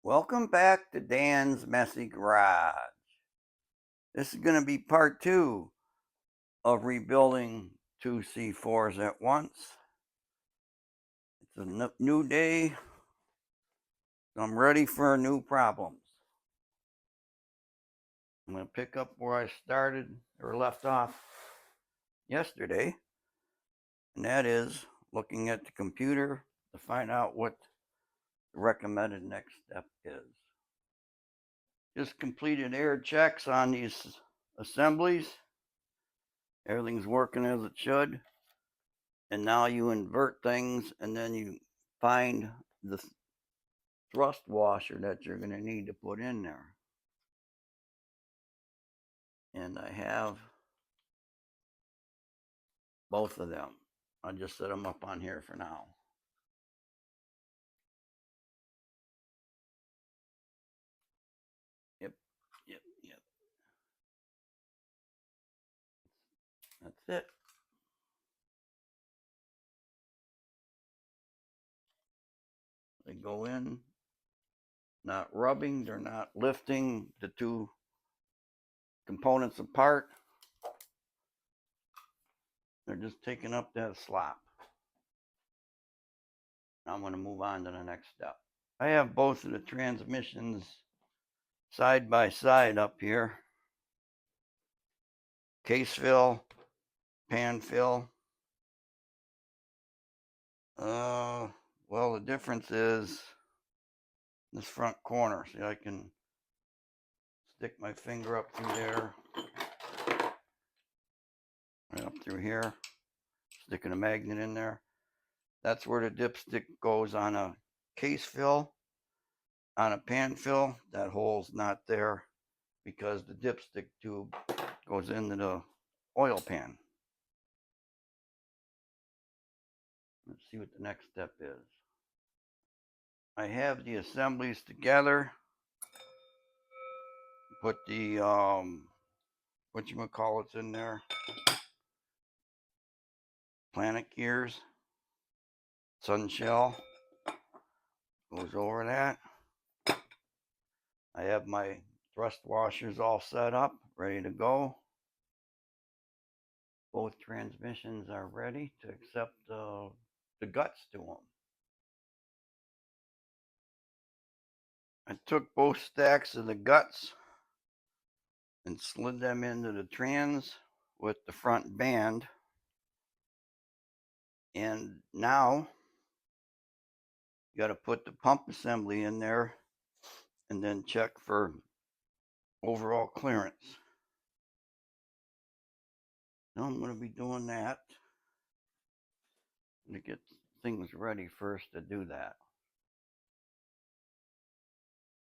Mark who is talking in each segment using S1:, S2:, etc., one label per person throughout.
S1: Welcome back to Dan's Messy Garage. This is going to be part 2 of rebuilding two C4s at once. It's a new day. I'm ready for new problems. I'm going to pick up where I started or left off yesterday, and that is looking at the computer to find out what the recommended next step is. Just completed air checks on these assemblies. Everything's working as it should. And now you invert things, and then you find the thrust washer that you're going to need to put in there. And I have both of them. I'll just set them up on here for now. Yep. That's it. They go in, not rubbing, they're not lifting the two components apart. They're just taking up that slop. I'm going to move on to the next step. I have both of the transmissions side by side up here. Case fill, pan fill. Well, the difference is this front corner. See, I can stick my finger up through there, right up through here, sticking a magnet in there. That's where the dipstick goes on a case fill. On a pan fill, that hole's not there because the dipstick tube goes into the oil pan. Let's see what the next step is. I have the assemblies together. Put the whatchamacallits in there. Planet gears. Sun shell goes over that. I have my thrust washers all set up, ready to go. Both transmissions are ready to accept the guts to them. I took both stacks of the guts and slid them into the trans with the front band. And now you got to put the pump assembly in there and then check for overall clearance. Now I'm going to be doing that. I'm going to get things ready first to do that.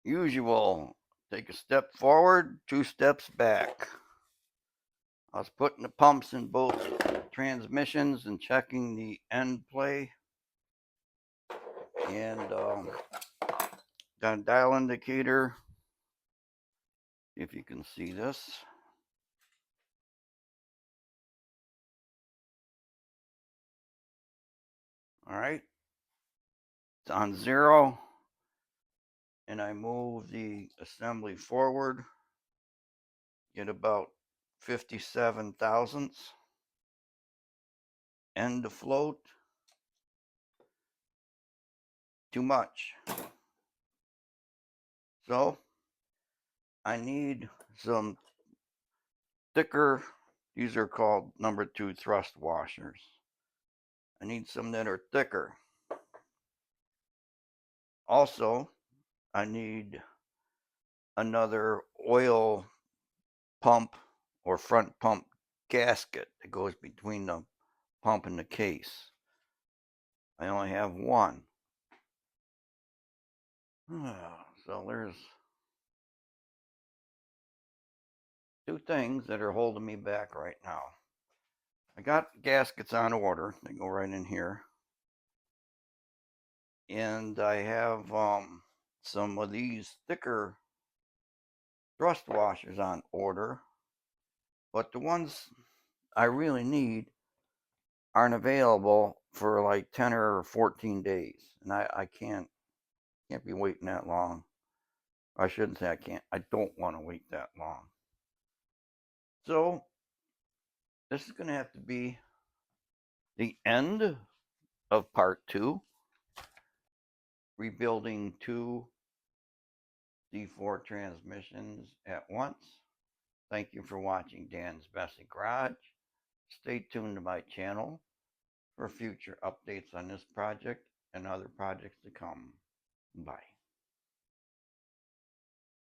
S1: Usual, take a step forward, 2 steps back. I was putting the pumps in both transmissions and checking the end play. And got a dial indicator, if you can see this. All right, it's on 0, and I move the assembly forward, get about 57 thousandths. End to float, too much. So I need some thicker, these are called number 2 thrust washers. I need some that are thicker. Also, I need another oil pump or front pump gasket that goes between the pump and the case. I only have one. So there's 2 things that are holding me back right now. I got gaskets on order. They go right in here. And I have some of these thicker thrust washers on order. But the ones I really need aren't available for like 10 or 14 days. And I can't be waiting that long. I shouldn't say I can't. I don't want to wait that long. So this is going to have to be the end of part 2. Rebuilding 2 D4 transmissions at once. Thank you for watching Dan's Messy Garage. Stay tuned to my channel for future updates on this project and other projects to come. Bye.